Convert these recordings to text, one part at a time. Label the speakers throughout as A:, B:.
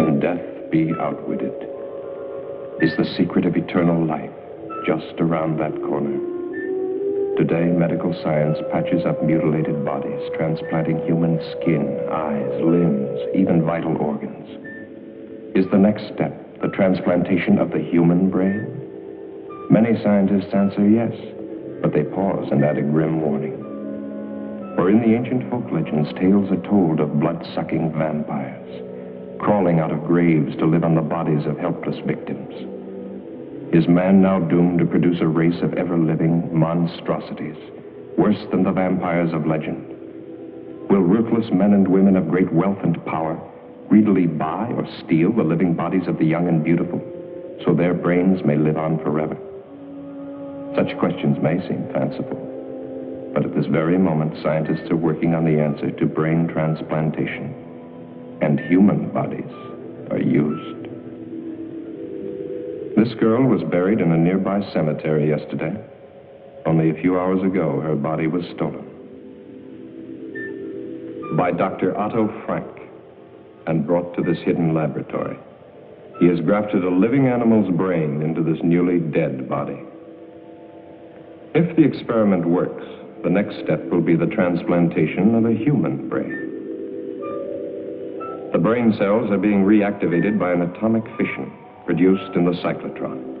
A: Can death be outwitted? Is the secret of eternal life just around that corner? Today, medical science patches up mutilated bodies, transplanting human skin, eyes, limbs, even vital organs. Is the next step the transplantation of the human brain? Many scientists answer yes, but they pause and add a grim warning. For in the ancient folk legends, tales are told of blood-sucking vampires, crawling out of graves to live on the bodies of helpless victims. Is man now doomed to produce a race of ever-living monstrosities, worse than the vampires of legend? Will ruthless men and women of great wealth and power greedily buy or steal the living bodies of the young and beautiful, so their brains may live on forever? Such questions may seem fanciful, but at this very moment, scientists are working on the answer to brain transplantation, and human bodies are used. This girl was buried in a nearby cemetery yesterday. Only a few hours ago, her body was stolen. By Dr. Otto Frank, and brought to this hidden laboratory. He has grafted a living animal's brain into this newly dead body. If the experiment works, the next step will be the transplantation of a human brain. The brain cells are being reactivated by an atomic fission produced in the cyclotron.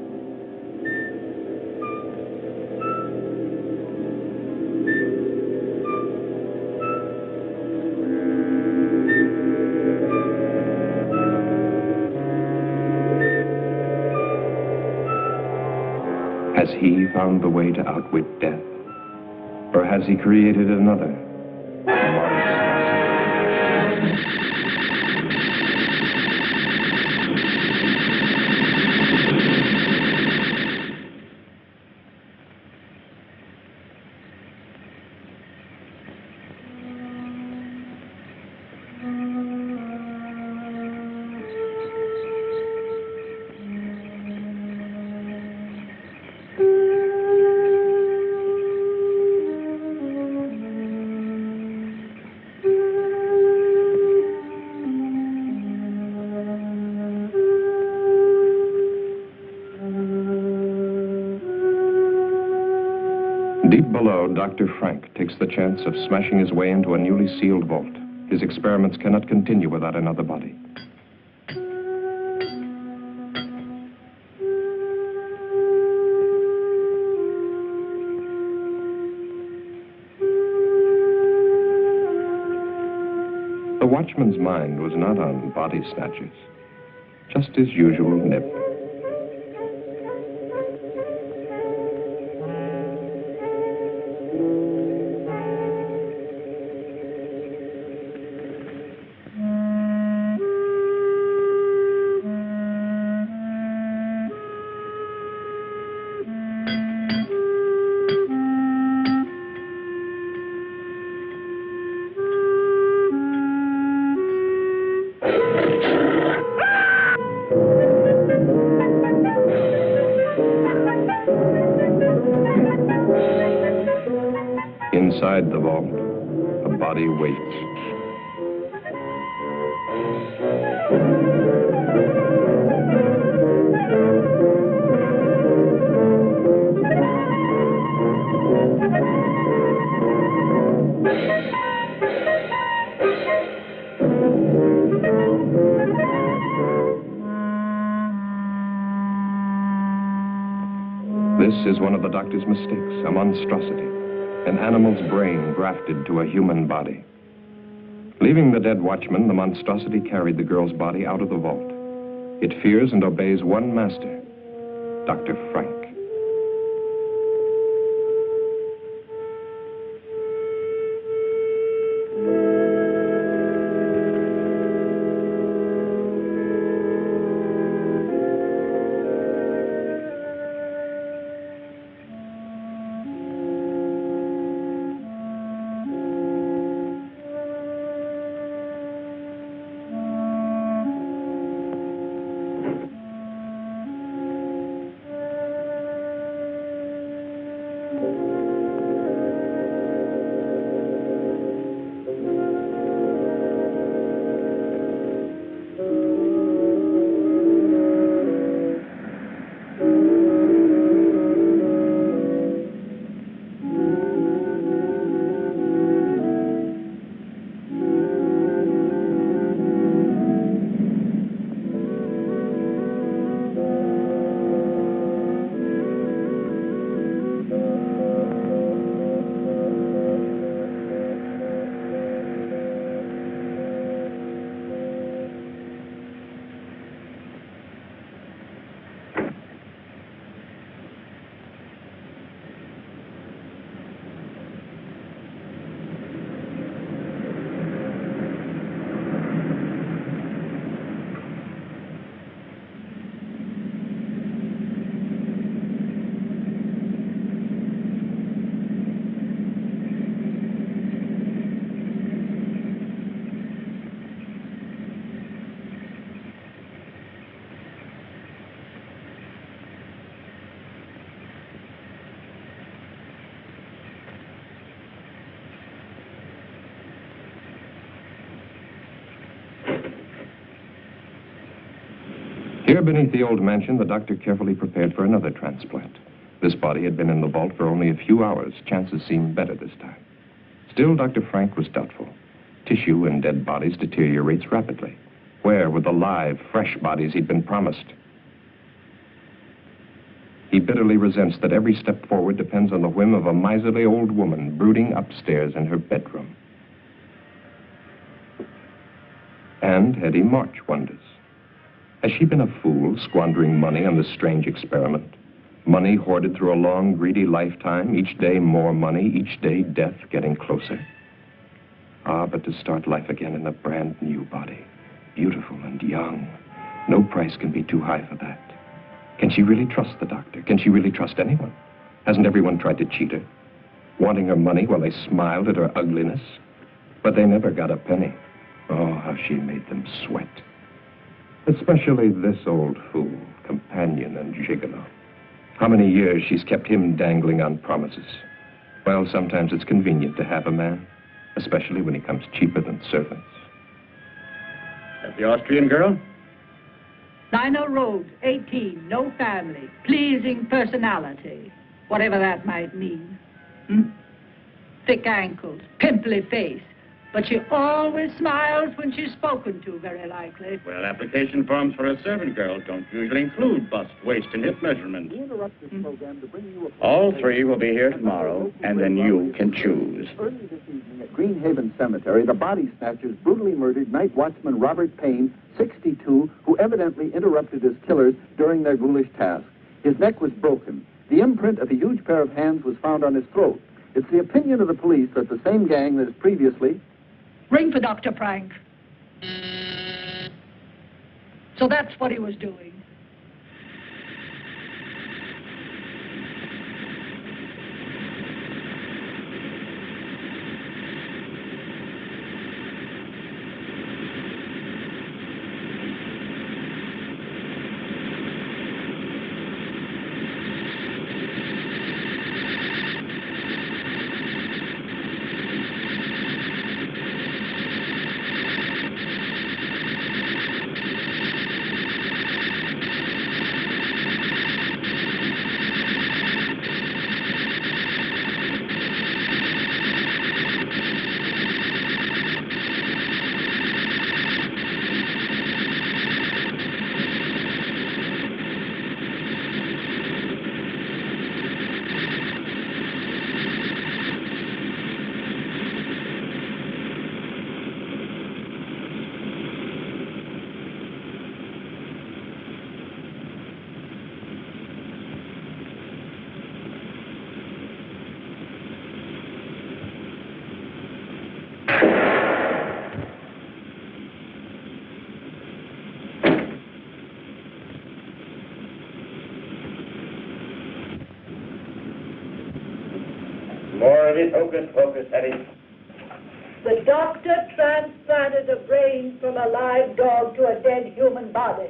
A: Has he found the way to outwit death? Or has he created another? Deep below, Dr. Frank takes the chance of smashing his way into a newly sealed vault. His experiments cannot continue without another body. The watchman's mind was not on body snatchers, just his usual nip. Inside the vault, a body waits. This is one of the doctor's mistakes, a monstrosity. An animal's brain grafted to a human body. Leaving the dead watchman, the monstrosity carried the girl's body out of the vault. It fears and obeys one master, Dr. Frank. Here beneath the old mansion, the doctor carefully prepared for another transplant. This body had been in the vault for only a few hours. Chances seemed better this time. Still, Dr. Frank was doubtful. Tissue in dead bodies deteriorates rapidly. Where were the live, fresh bodies he'd been promised? He bitterly resents that every step forward depends on the whim of a miserly old woman brooding upstairs in her bedroom. And Hetty March wonders, has she been a fool squandering money on this strange experiment? Money hoarded through a long, greedy lifetime, each day more money, each day death getting closer. But to start life again in a brand new body, beautiful and young, no price can be too high for that. Can she really trust the doctor? Can she really trust anyone? Hasn't everyone tried to cheat her? Wanting her money while they smiled at her ugliness? But they never got a penny. Oh, how she made them sweat. Especially this old fool, companion and gigolo. How many years she's kept him dangling on promises. Well, sometimes it's convenient to have a man, especially when he comes cheaper than servants.
B: That the Austrian girl?
C: Lionel Rhodes, 18, no family, pleasing personality, whatever that might mean. Thick ankles, pimply face, but she always smiles when she's spoken to, very likely.
B: Well, application forms for a servant girl don't usually include bust, waist, and hip measurements. All three will be here tomorrow, and then you can choose.
D: Early this evening at Greenhaven Cemetery, the body snatchers brutally murdered night watchman Robert Payne, 62, who evidently interrupted his killers during their ghoulish task. His neck was broken. The imprint of a huge pair of hands was found on his throat. It's the opinion of the police that the same gang that has previously...
C: Ring for Dr. Frank. So that's what he was doing.
B: More of it, hocus pocus, Hetty.
E: The doctor transplanted a brain from a live dog to a dead human body.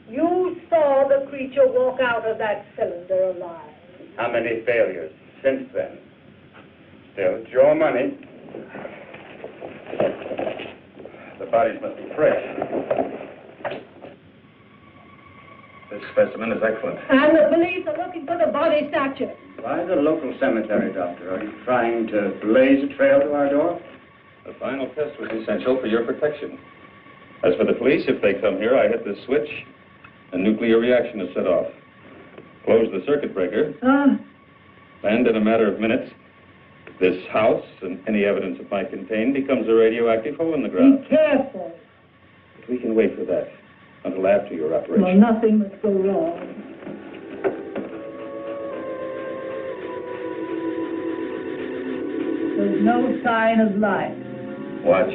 E: You saw the creature walk out of that cylinder alive.
B: How many failures since then? Still, it's your money. The bodies must be fresh. This specimen is excellent.
E: And the police are looking for the body snatcher.
B: Why the local cemetery, Doctor? Are you trying to blaze a trail to our door? The final test was essential for your protection. As for the police, if they come here, I hit the switch, a nuclear reaction is set off. Close the circuit breaker, and in a matter of minutes, this house and any evidence it might contain becomes a radioactive hole in the ground.
E: Be careful.
B: But we can wait for that until after your operation.
E: Well, nothing must go wrong. There's no sign of life.
B: Watch.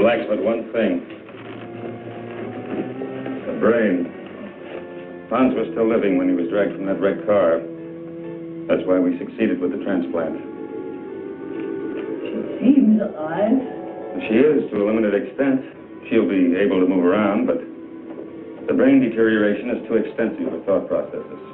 B: lacks but one thing. The brain. Hans was still living when he was dragged from that red car. That's why we succeeded with the transplant.
E: She seems alive.
B: She is, to a limited extent. She'll be able to move around, but the brain deterioration is too extensive for thought processes.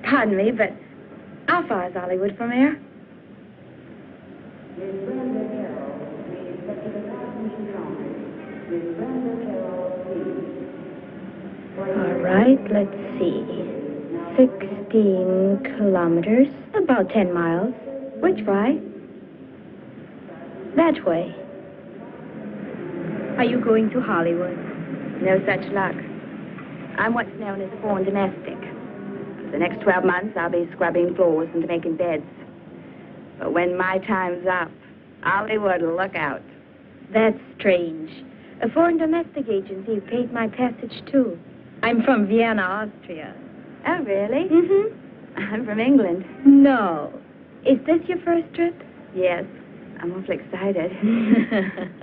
F: Pardon me, but how far is Hollywood from here? All right, let's see. 16 kilometers, about 10 miles. Which way? That way. Are you going to Hollywood? No such luck. I'm what's known as a foreign domestic. For the next 12 months, I'll be scrubbing floors and making beds. But when my time's up, Hollywood will look out. That's strange. A foreign domestic agency paid my passage, too. I'm from Vienna, Austria. Oh, really? Mm-hmm. I'm from England. No. Is this your first trip? Yes. I'm awfully excited.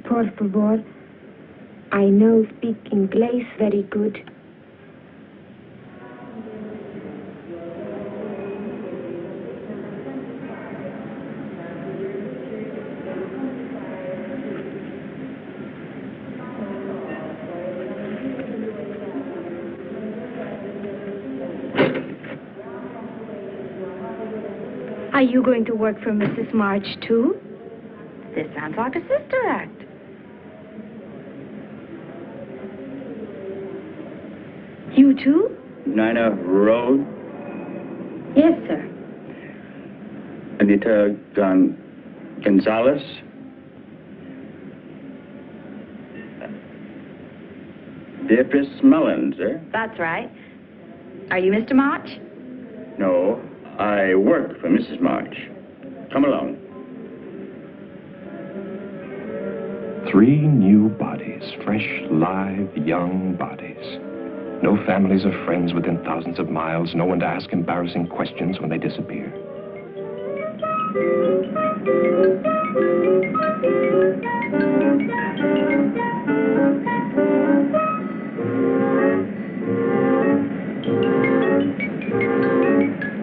G: Por favor. I know speak English very good.
F: Are you going to work for Mrs. March, too? This sounds like a sister act. You, too?
H: Nina Road?
F: Yes, sir.
H: Anita Gonzalez? Beatrice Mullins, eh?
F: That's right. Are you Mr. March?
H: No, I work for Mrs. March. Come along.
A: 3 new bodies, fresh, live, young bodies. No families or friends within thousands of miles, no one to ask embarrassing questions when they disappear.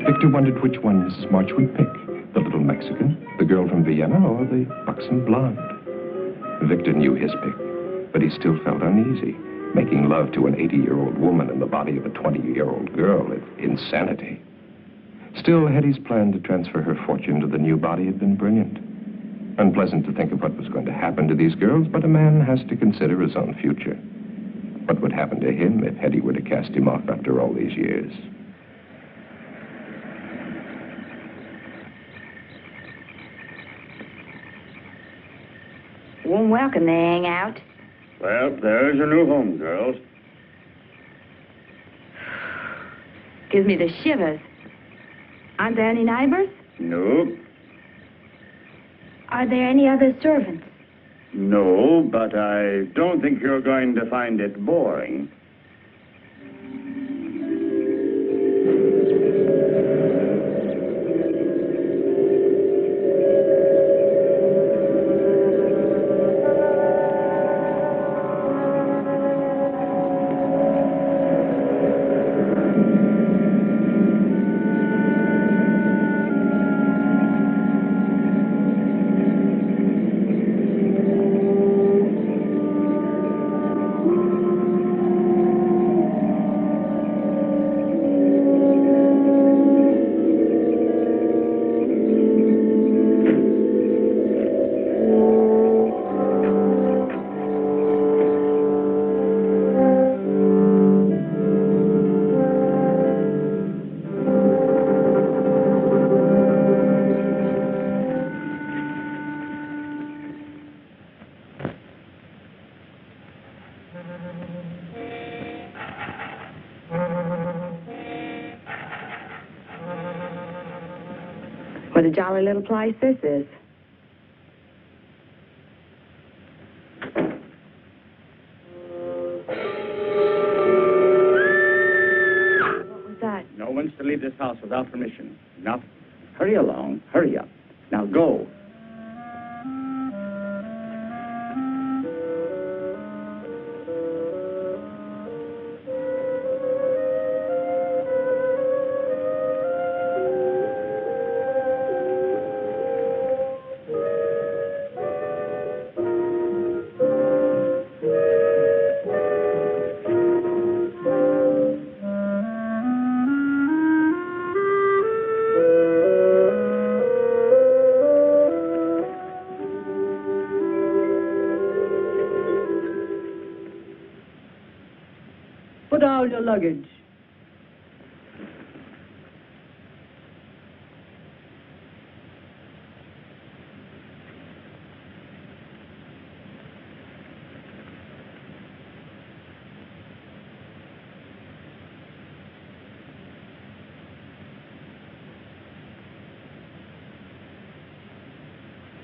A: Victor wondered which one Mrs. March would pick, the little Mexican, the girl from Vienna, or the buxom blonde. Victor knew his pick, but he still felt uneasy. Making love to an 80-year-old woman in the body of a 20-year-old girl is insanity. Still, Hetty's plan to transfer her fortune to the new body had been brilliant. Unpleasant to think of what was going to happen to these girls, but a man has to consider his own future. What would happen to him if Hetty were to cast him off after all these years?
F: Warm welcome they hang out.
H: Well, there's your new home, girls.
F: Gives me the shivers. Aren't there any neighbors?
H: No.
F: Are there any other servants?
H: No, but I don't think you're going to find it boring.
F: What a jolly little place this is. What was that?
H: No one's to leave this house without permission. Now, hurry along. Hurry up. Now, go.
C: Put down your luggage.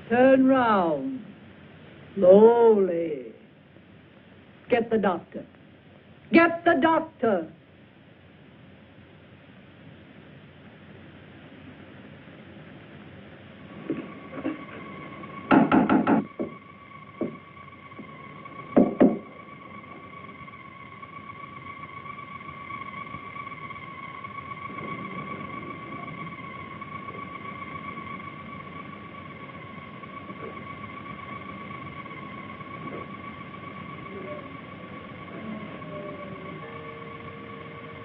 C: Turn round. Slowly. Get the doctor. Get the doctor.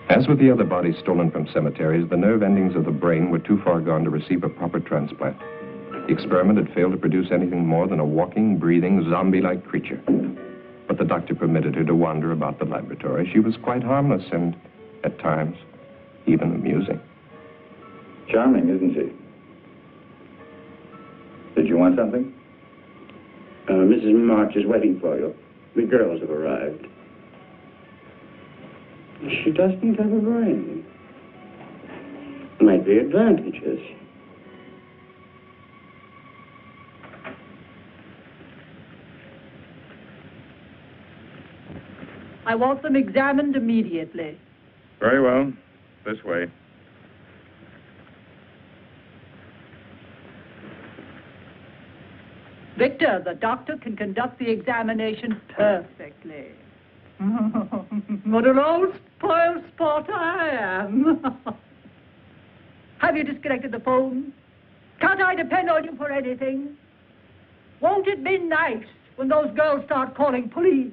A: As with the other bodies stolen from cemeteries, the nerve endings of the brain were too far gone to receive a proper transplant. The experiment had failed to produce anything more than a walking, breathing, zombie-like creature. But the doctor permitted her to wander about the laboratory. She was quite harmless and, at times, even amusing.
B: Charming, isn't she? Did you want something?
H: Mrs. March is waiting for you. The girls have arrived. She doesn't have a brain. Might be advantages.
C: I want them examined immediately.
B: Very well. This way.
C: Victor, the doctor can conduct the examination perfectly. What an old spoiled sport I am. Have you disconnected the phone? Can't I depend on you for anything? Won't it be nice when those girls start calling police,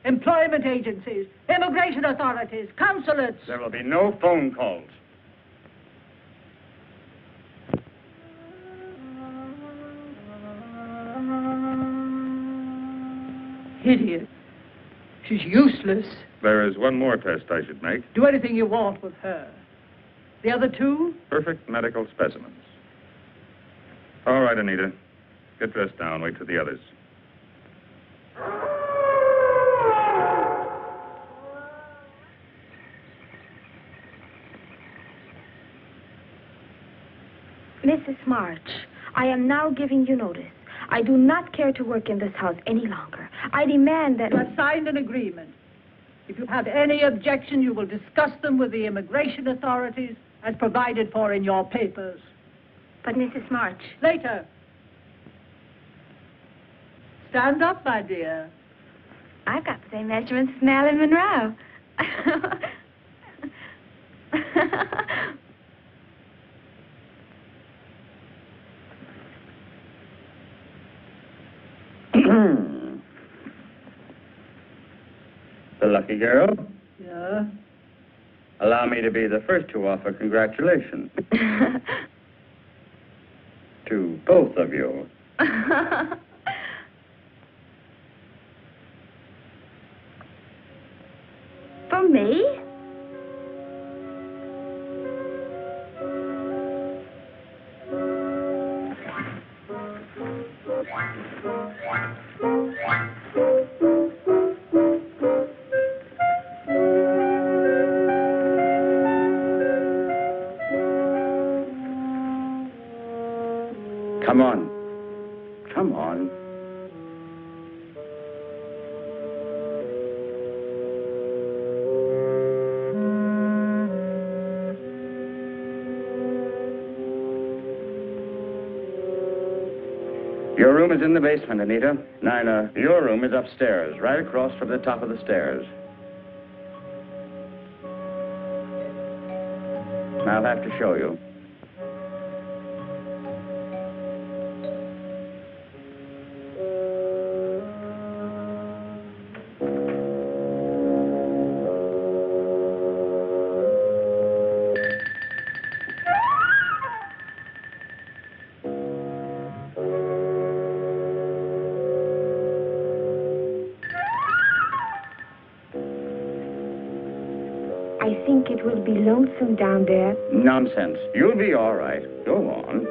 C: employment agencies, immigration authorities, consulates?
H: There will be no phone calls.
C: Idiot. She's useless.
B: There is one more test I should make.
C: Do anything you want with her. The other two?
B: Perfect medical specimens. All right, Anita. Get dressed now and wait for the others.
G: Mrs. March, I am now giving you notice. I do not care to work in this house any longer. I demand that...
C: You have signed an agreement. If you have any objection, you will discuss them with the immigration authorities as provided for in your papers.
G: But, Mrs. March...
C: Later. Stand up, my dear.
F: I've got the same measurements as Marilyn Monroe.
H: The lucky girl.
C: Yeah?
H: Allow me to be the first to offer congratulations. To both of you.
F: For me?
H: Come on. Come on. Your room is in the basement, Anita. Nina, your room is upstairs, right across from the top of the stairs. I'll have to show you.
G: I think it will be lonesome down there.
H: Nonsense. You'll be all right. Go on.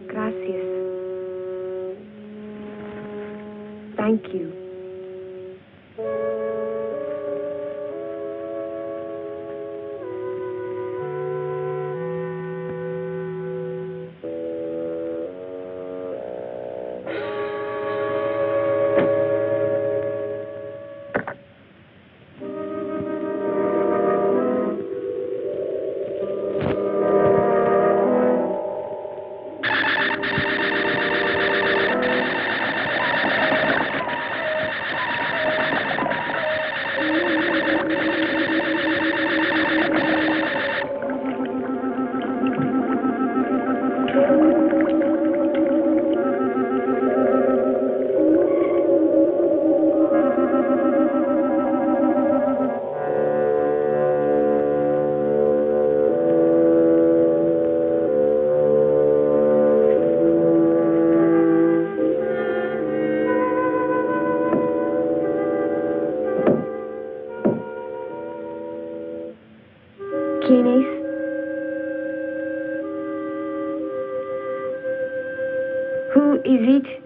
G: Gracias. Thank you. Keenis? Who is it?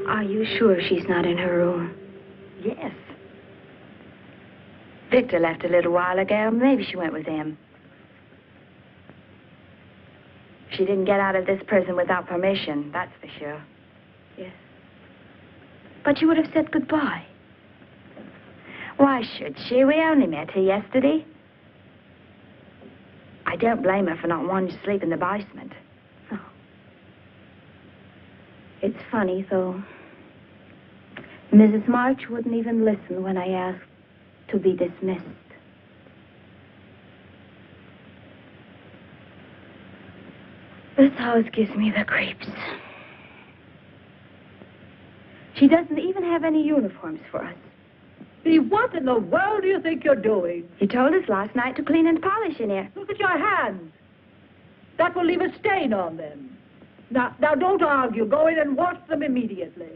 G: Are you sure she's not in her room?
F: Yes. Victor left a little while ago. Maybe she went with him. She didn't get out of this prison without permission, that's for sure.
G: Yes. But you would have said goodbye.
F: Why should she? We only met her yesterday. I don't blame her for not wanting to sleep in the basement.
G: Oh. It's funny, though. Mrs. March wouldn't even listen when I asked to be dismissed. This house gives me the creeps. She doesn't even have any uniforms for us.
C: See, what in the world do you think you're doing?
F: You told us last night to clean and polish in here.
C: Look at your hands. That will leave a stain on them. Now, don't argue. Go in and wash them immediately.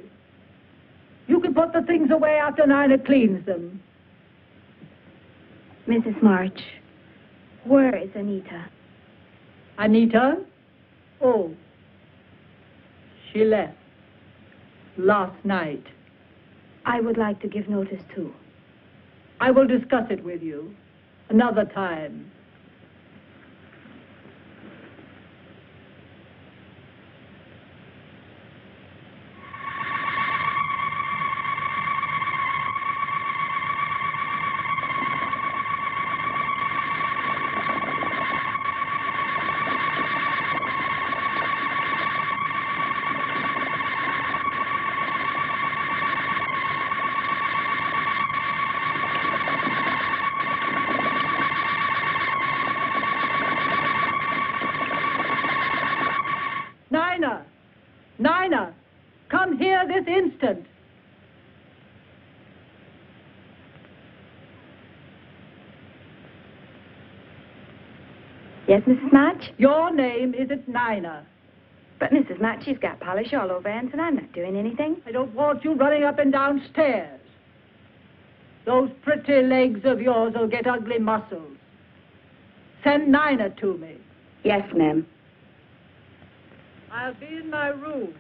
C: You can put the things away after Nina cleans them.
G: Mrs. March, where is Anita?
C: Anita? Oh, she left last night.
G: I would like to give notice, too.
C: I will discuss it with you another time.
F: Yes, Mrs. March?
C: Your name isn't Nina.
F: But Mrs. March, she's got polish all over hands, and I'm not doing anything.
C: I don't want you running up and down stairs. Those pretty legs of yours will get ugly muscles. Send Nina to me.
F: Yes, ma'am.
C: I'll be in my room.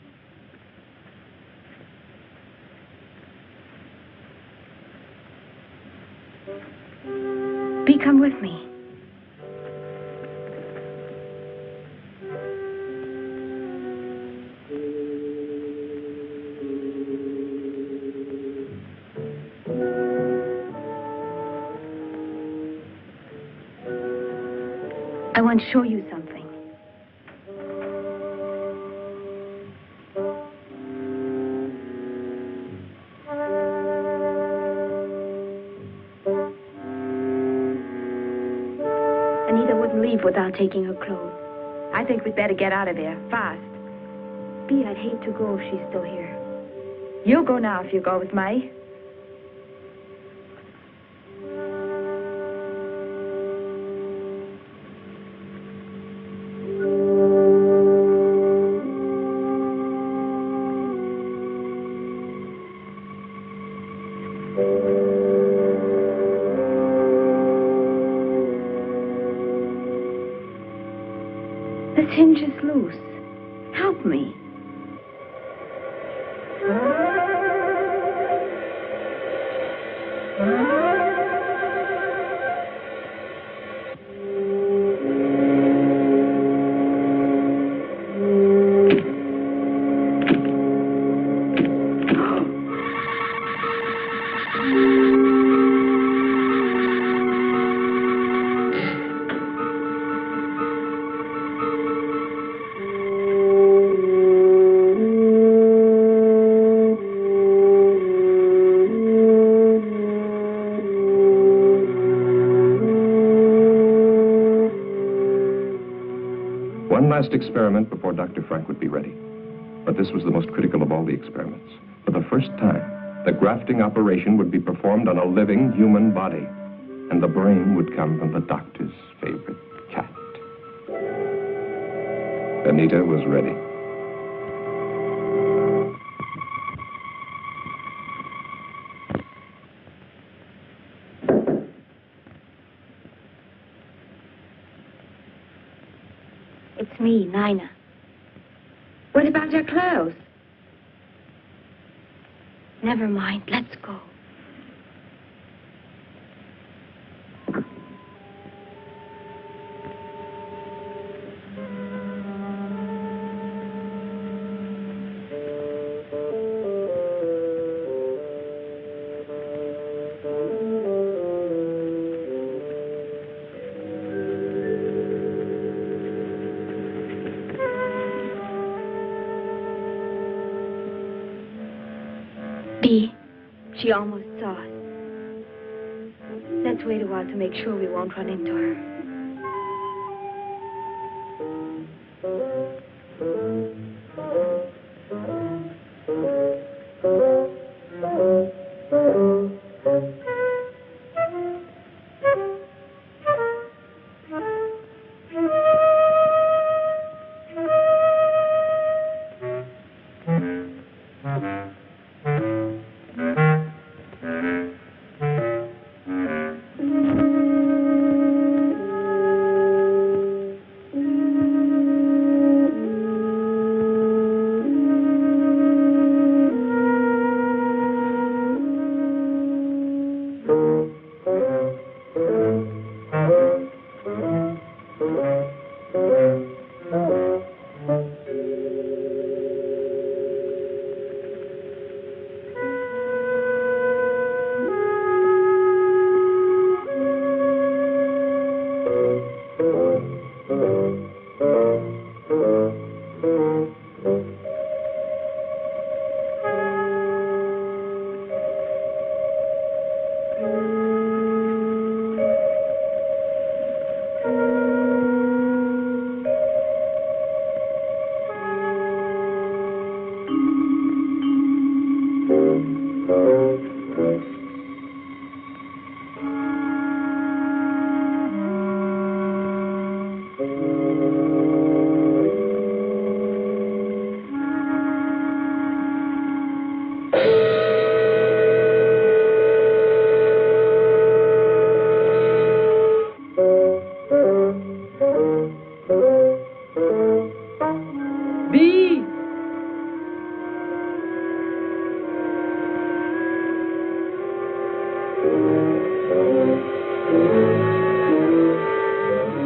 G: Bee, come with me. I want to show you something. Anita wouldn't leave without taking her clothes.
F: I think we'd better get out of there, fast.
G: Bee, I'd hate to go if she's still here.
F: You go now if you go with me.
G: This hinge is loose. Help me.
A: One last experiment before Dr. Frank would be ready. But this was the most critical of all the experiments. For the first time, the grafting operation would be performed on a living human body, and the brain would come from the doctor's favorite cat. Anita was ready.
G: It's me, Nina.
F: What about your clothes?
G: Never mind. Let's go. Bee, she almost saw us. Let's wait a while to make sure we won't run into her.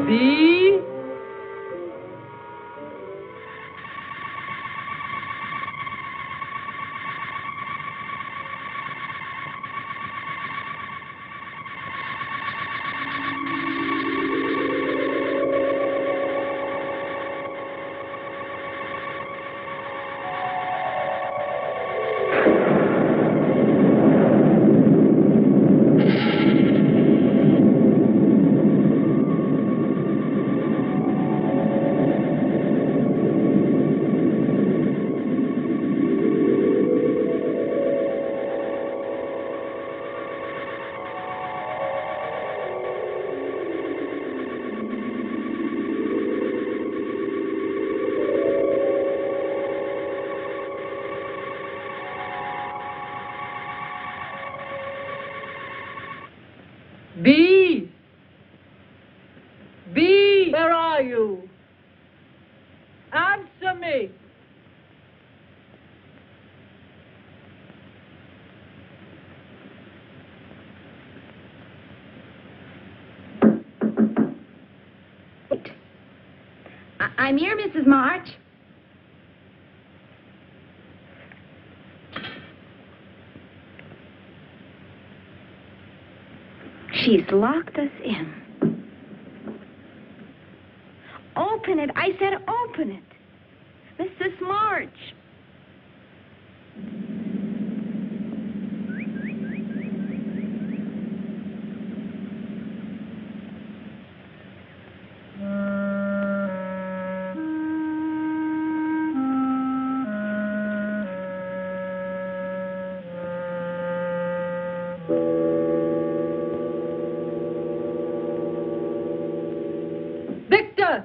C: B. B! B! Where are you? Answer me!
F: I'm here, Mrs. March. She's locked us in. Open it. I said open it. Mrs. March.
C: Victor!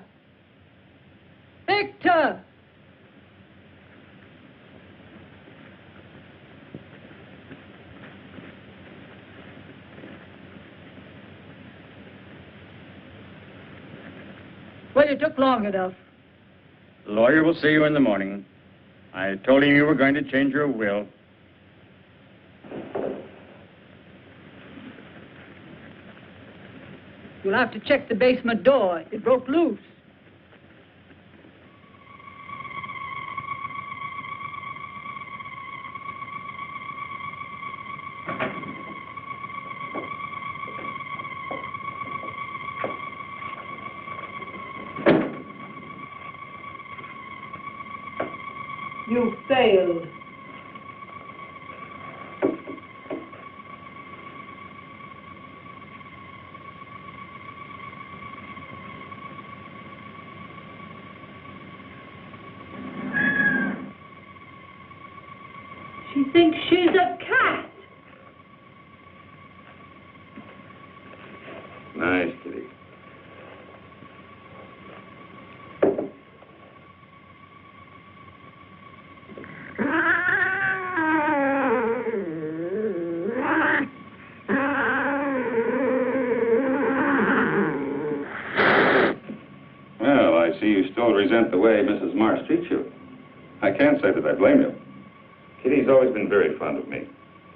C: Victor! Well, it took long enough.
H: The lawyer will see you in the morning. I told him you were going to change your will.
C: You'll have to check the basement door. It broke loose. You failed. She thinks she's a cat.
B: Nice, Kitty. Well, I see you still resent the way Mrs. Marsh treats you. I can't say that I blame you. Kitty's always been very fond of me,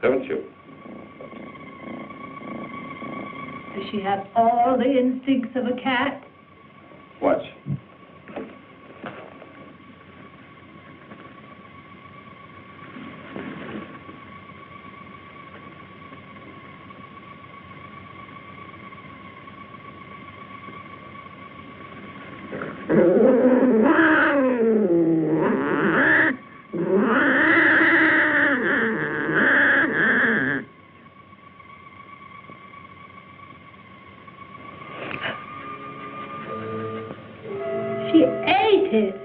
B: haven't you?
E: Does she have all the instincts of a cat?
B: Watch.
E: She ate it.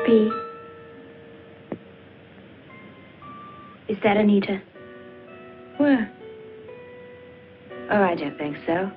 G: B. Is that Anita?
F: Where? Oh, I don't think so.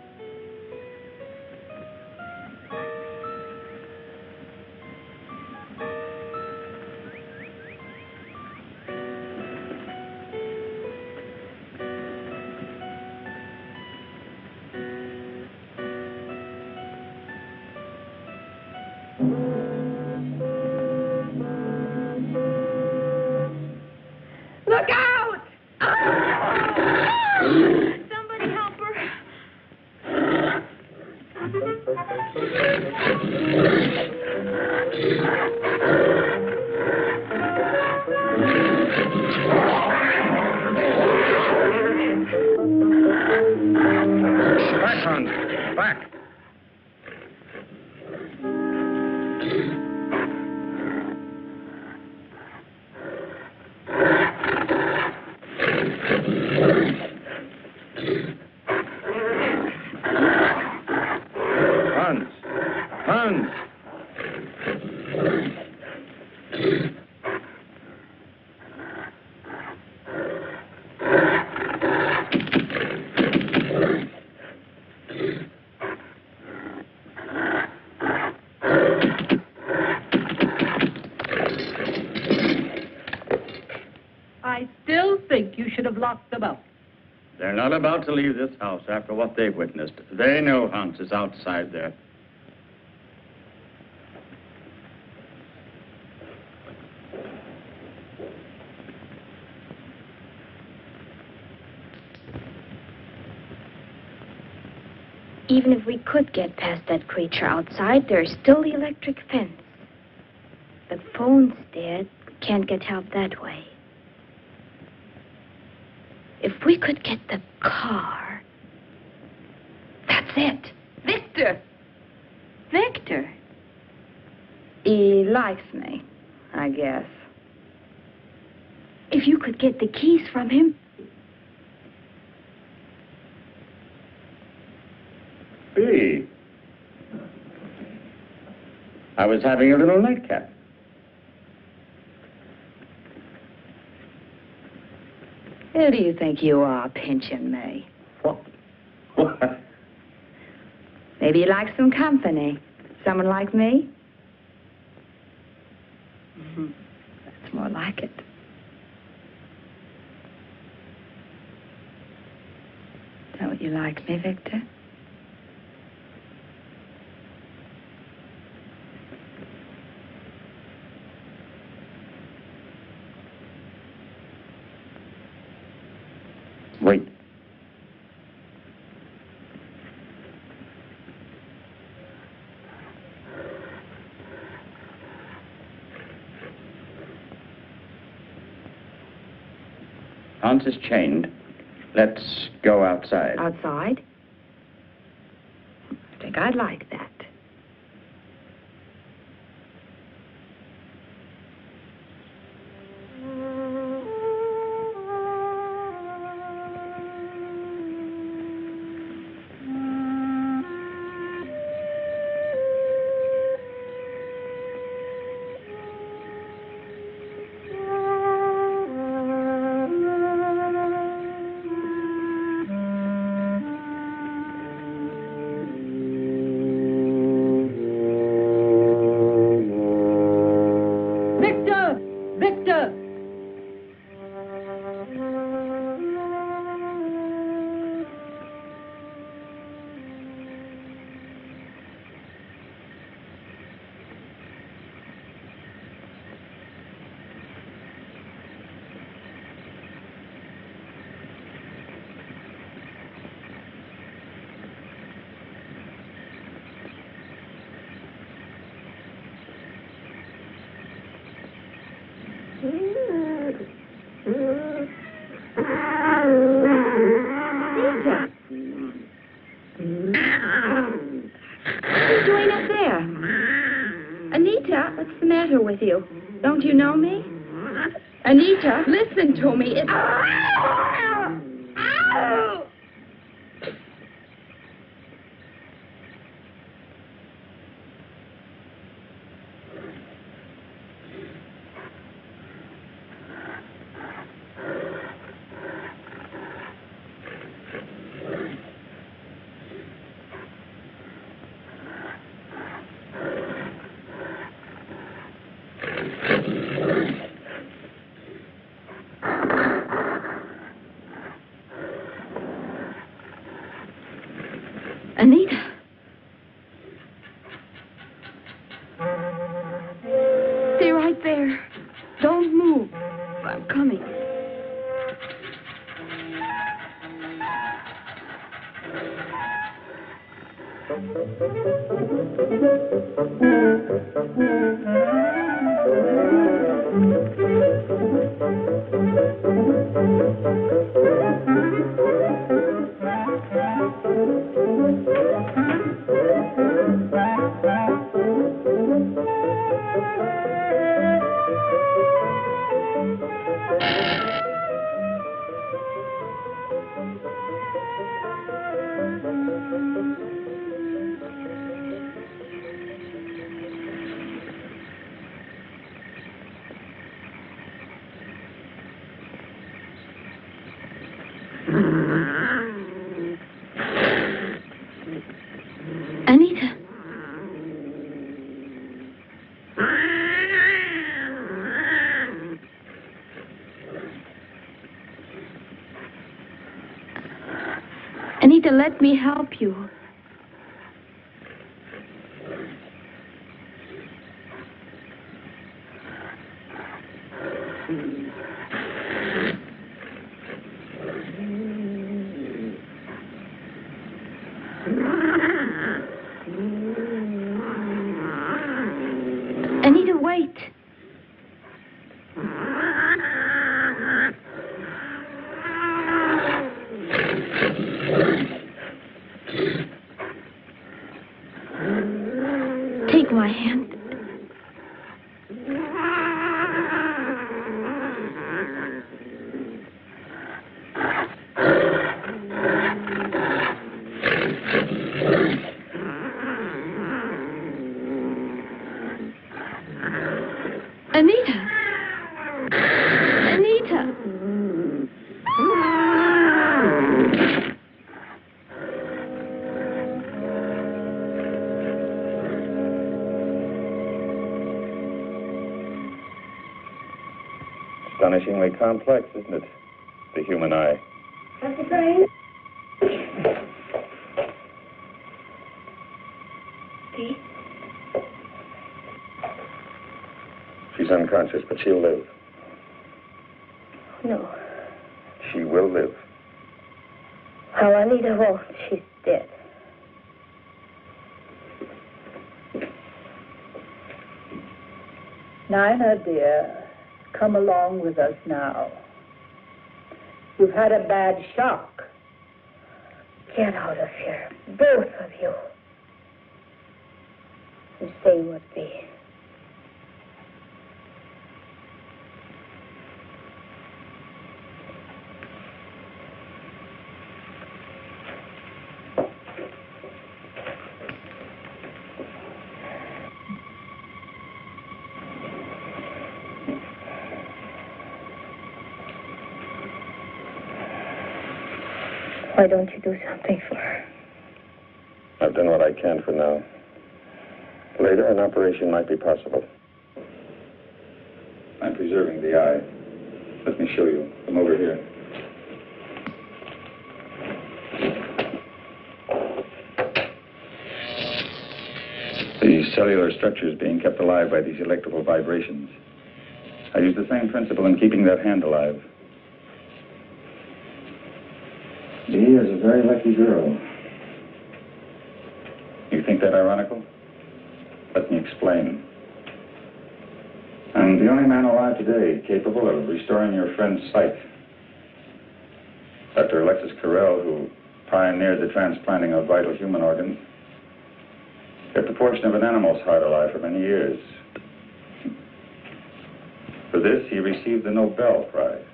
G: Look out! Somebody help her.
B: Back, Hans. Back. Hans. Hans.
C: I still think you should have locked them up.
H: They're not about to leave this house after what they've witnessed. They know Hans is outside there.
G: Even if we could get past that creature outside, there's still the electric fence. The phone's dead. Can't get help that way. If we could get the car... That's it. Victor!
F: Victor? He likes me, I guess.
G: If you could get the keys from him...
H: Billy. I was having a little nightcap.
F: Who do you think you are, pinching me?
H: What? What?
F: Maybe you like some company. Someone like me? That's more like it. Don't you like me, Victor?
H: Wait. Hans is chained. Let's go outside.
F: Outside? I think I'd like that.
C: Victor! Victor!
G: What are you doing up there? Anita, what's the matter with you? Don't you know me? Anita, listen to me. It's... Ow! Anita. Stay right there. Don't move. I'm coming. Anita. Anita, let me help you. Anita, wait. Take my hand. Anita! Anita!
B: Astonishingly complex, isn't it? The human eye.
E: Dr. Crane?
G: Pete?
B: She's unconscious, but she'll live.
I: No.
B: She will live.
I: How Anita won't. She's dead.
E: Nina, dear, come along with us now. You've had a bad shock.
I: Get out of here, both of you. And say what be. Why don't you do something for her?
B: I've done what I can for now. Later, an operation might be possible. I'm preserving the eye. Let me show you. Come over here. The cellular structure is being kept alive by these electrical vibrations. I use the same principle in keeping that hand alive. Dee is a very lucky girl. You think that ironical? Let me explain. I'm the only man alive today capable of restoring your friend's sight. Dr. Alexis Carrel, who pioneered the transplanting of vital human organs, kept a portion of an animal's heart alive for many years. For this, he received the Nobel Prize.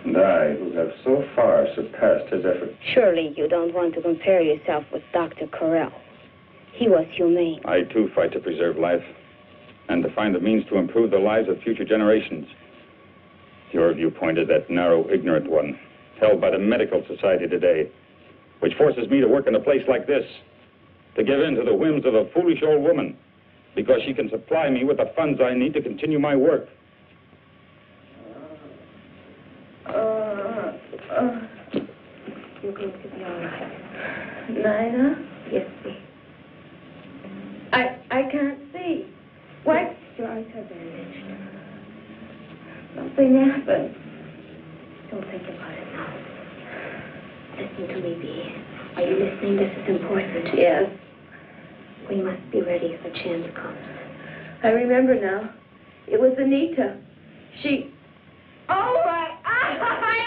B: And I, who have so far surpassed his efforts.
I: Surely you don't want to compare yourself with Dr. Carrel. He was humane.
B: I, too, fight to preserve life and to find the means to improve the lives of future generations. Your viewpoint is that narrow, ignorant one, held by the medical society today, which forces me to work in a place like this, to give in to the whims of a foolish old woman, because she can supply me with the funds I need to continue my work.
I: You're going to be all right. Nina? Yes, see. I can't see. What? Your eyes are bandaged. Something happened. Don't think about it now. Listen to me, Bee. Are you listening? This is important. Yes. We must be ready if a chance comes. I remember now. It was Anita. She... Oh, my eye! My eye!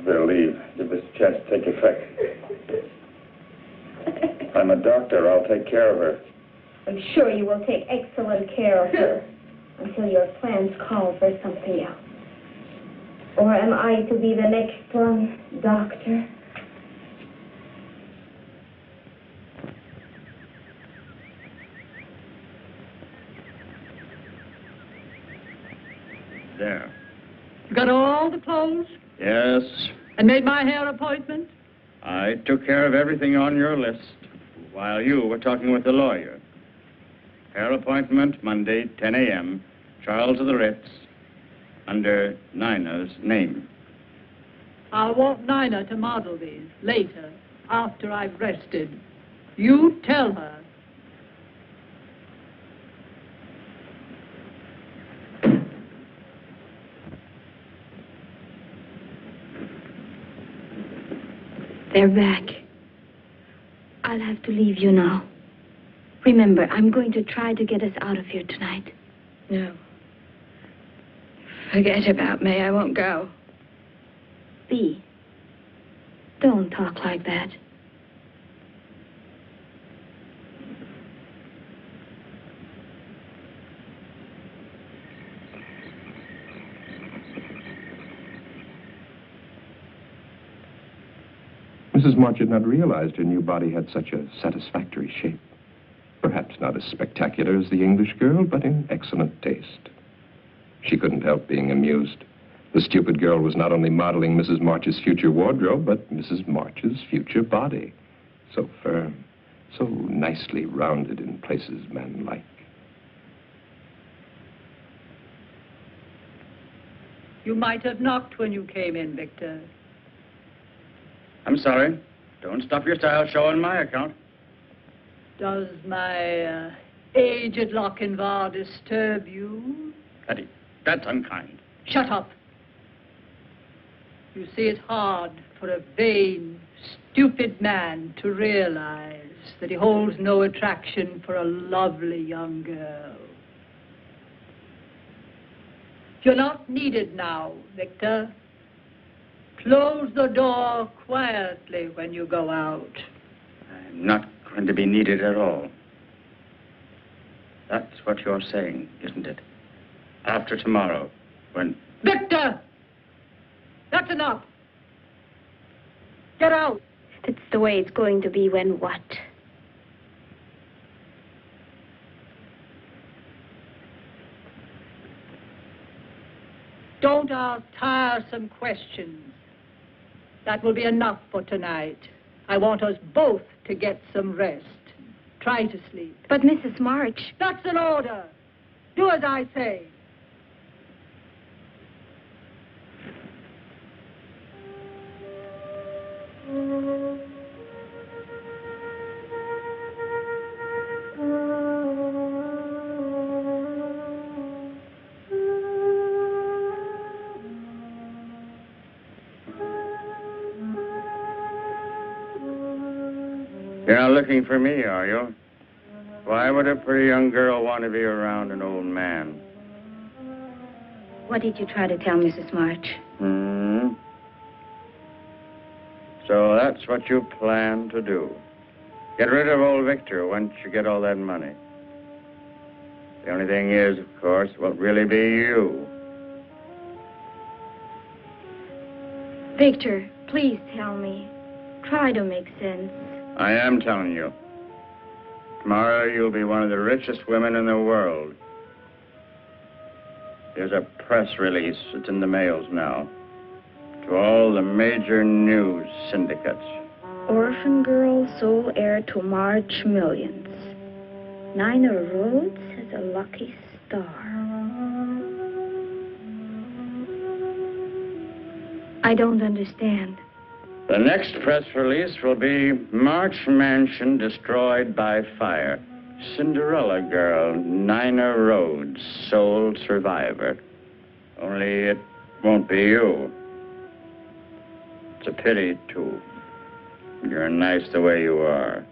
B: They'll leave. Give this chest take effect. I'm a doctor. I'll take care of her.
I: I'm sure you will take excellent care of her until your plans call for something else. Or am I to be the next one, Doctor?
H: There.
C: You got all the clothes
H: Yes,
C: and made my hair appointment?
H: I took care of everything on your list while you were talking with the lawyer. Hair appointment, Monday, 10 a.m., Charles of the Ritz, under Nina's name.
C: I want Nina to model these later, after I've rested. You tell her.
G: They're back. I'll have to leave you now. Remember, I'm going to try to get us out of here tonight.
F: No. Forget about me. I won't go.
G: Bee, don't talk like that.
A: Mrs. March had not realized her new body had such a satisfactory shape. Perhaps not as spectacular as the English girl, but in excellent taste. She couldn't help being amused. The stupid girl was not only modeling Mrs. March's future wardrobe, but Mrs. March's future body. So firm, so nicely rounded in places man-like.
C: You might have knocked when you came in, Victor.
H: I'm sorry. Don't stop your style show on my account.
C: Does my aged Lochinvar disturb you?
H: Hetty, that's unkind.
C: Shut up. You see, it's hard for a vain, stupid man to realize that he holds no attraction for a lovely young girl. You're not needed now, Victor. Close the door quietly when you go out.
H: I'm not going to be needed at all. That's what you're saying, isn't it? After tomorrow, when...
C: Victor! That's enough. Get out.
G: That's the way it's going to be when what?
C: Don't ask tiresome questions. That will be enough for tonight. I want us both to get some rest. Try to sleep.
G: But Mrs. March...
C: That's an order. Do as I say.
H: You're not looking for me, are you? Why would a pretty young girl want to be around an old man?
G: What did you try to tell Mrs. March?
H: So that's what you plan to do. Get rid of old Victor once you get all that money. The only thing is, of course, it won't really be you.
G: Victor, please tell me. Try to make sense.
H: I am telling you. Tomorrow you'll be one of the richest women in the world. There's a press release. It's in the mails now. To all the major news syndicates.
F: Orphan girl, sole heir to March millions. Nina Rhodes has a lucky
G: star. I don't understand.
H: The next press release will be March Mansion destroyed by fire. Cinderella girl, Nina Rhodes, sole survivor. Only it won't be you. It's a pity, too. You're nice the way you are.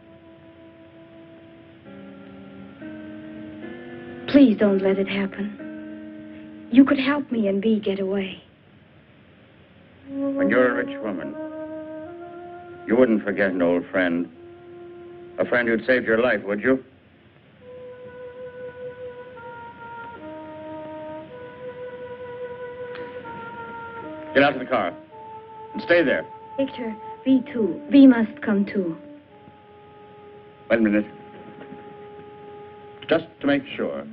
G: Please don't let it happen. You could help me and Bee get away.
H: When you're a rich woman, you wouldn't forget an old friend. A friend who'd saved your life, would you? Get out of the car. And stay there.
G: Victor, Bee too. Bee must come too.
H: Wait a minute. Just to make sure.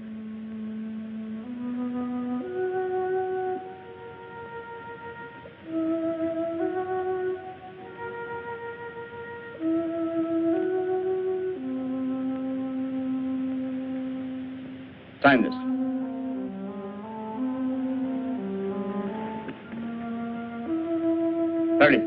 H: Sign this. Hurry.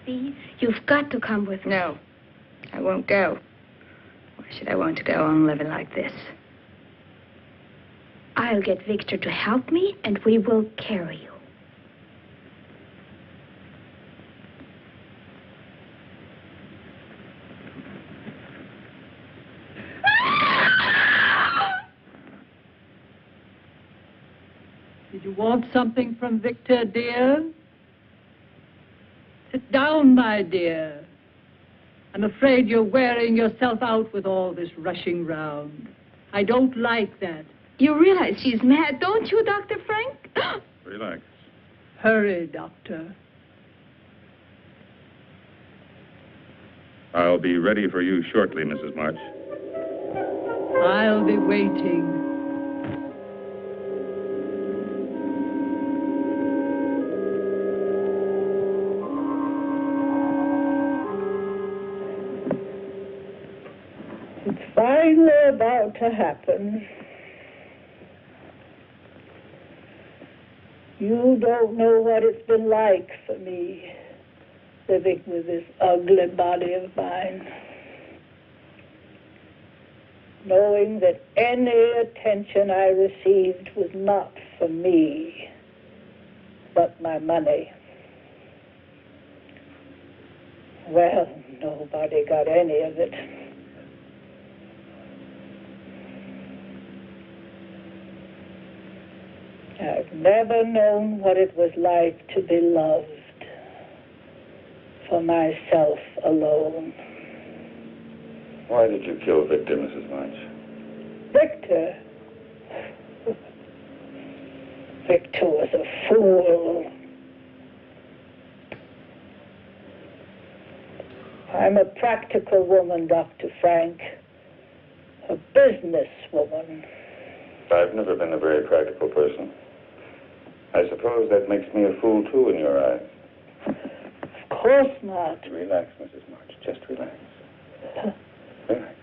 G: Bee, you've got to come with me.
F: No, I won't go. Why should I want to go on living like this?
G: I'll get Victor to help me, and we will carry you.
C: Did you want something from Victor, dear? Sit down, my dear. I'm afraid you're wearing yourself out with all this rushing round. I don't like that.
F: You realize she's mad, don't you, Dr. Frank?
B: Relax.
C: Hurry, Doctor.
B: I'll be ready for you shortly, Mrs. March.
C: I'll be waiting.
E: It's finally about to happen. You don't know what it's been like for me, living with this ugly body of mine. Knowing that any attention I received was not for me, but my money. Well, nobody got any of it. I've never known what it was like to be loved for myself alone.
B: Why did you kill Victor, Mrs. March?
E: Victor? Victor was a fool. I'm a practical woman, Dr. Frank. A business woman.
B: I've never been a very practical person. I suppose that makes me a fool, too, in your eyes.
E: Of course not.
B: Relax, Mrs. March. Just relax. Relax.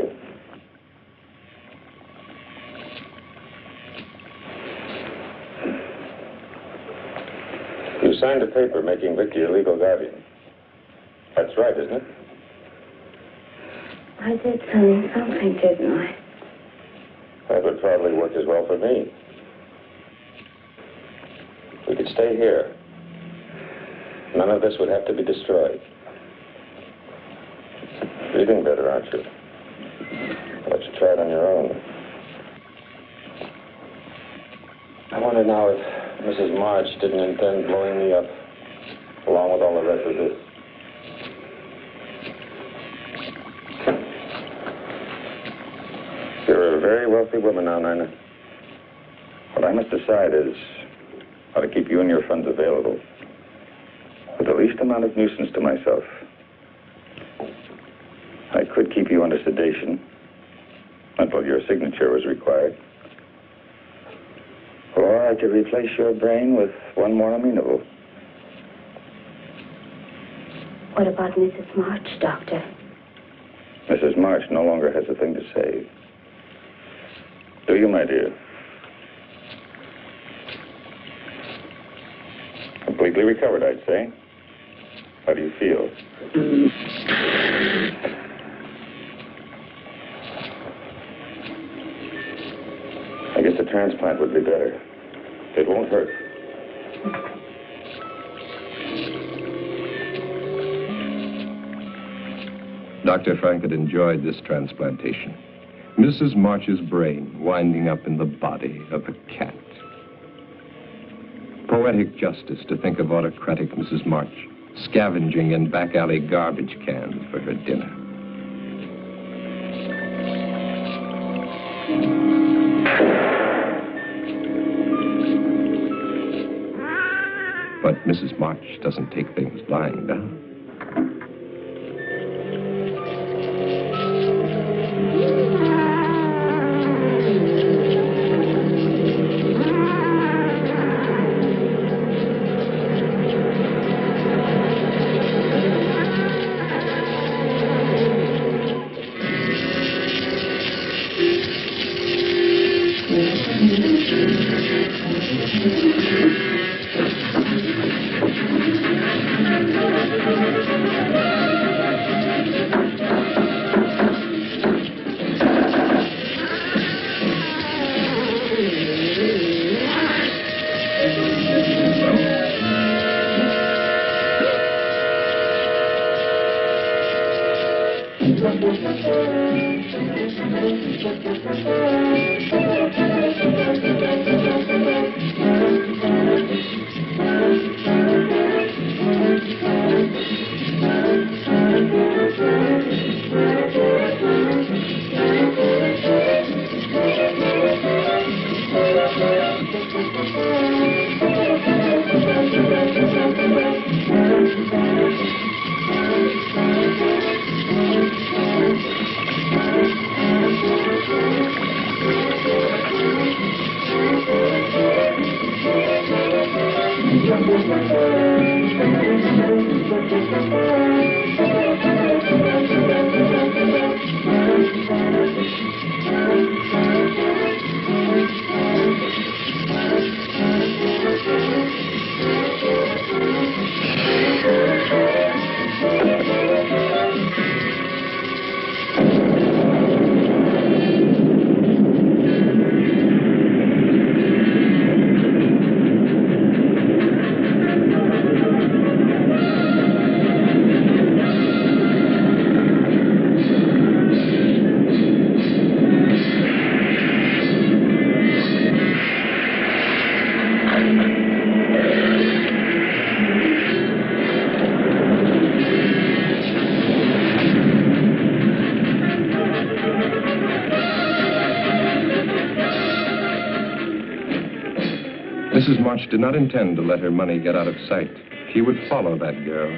B: you. You signed a paper making Vicky your legal guardian. That's right, isn't it?
I: I did sign something, didn't I?
B: That would probably work as well for me. We could stay here. None of this would have to be destroyed. Breathing better, aren't you? I'll let you try it on your own. I wonder now if Mrs. March didn't intend blowing me up, along with all the rest of this. You're a very wealthy woman now, Nina. What I must decide is how to keep you and your funds available with the least amount of nuisance to myself. I could keep you under sedation until your signature was required. Or I could replace your brain with one more amenable.
I: What about Mrs. March, Doctor?
B: Mrs. March no longer has a thing to say. Do you, my dear? Completely recovered, I'd say. How do you feel? I guess a transplant would be better. It won't hurt.
A: Dr. Frank had enjoyed this transplantation. Mrs. March's brain winding up in the body of a cat. Poetic justice to think of autocratic Mrs. March scavenging in back alley garbage cans for her dinner. But Mrs. March doesn't take things lying down. Mrs. March did not intend to let her money get out of sight. She would follow that girl.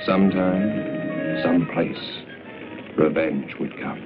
A: Sometime, someplace, revenge would come.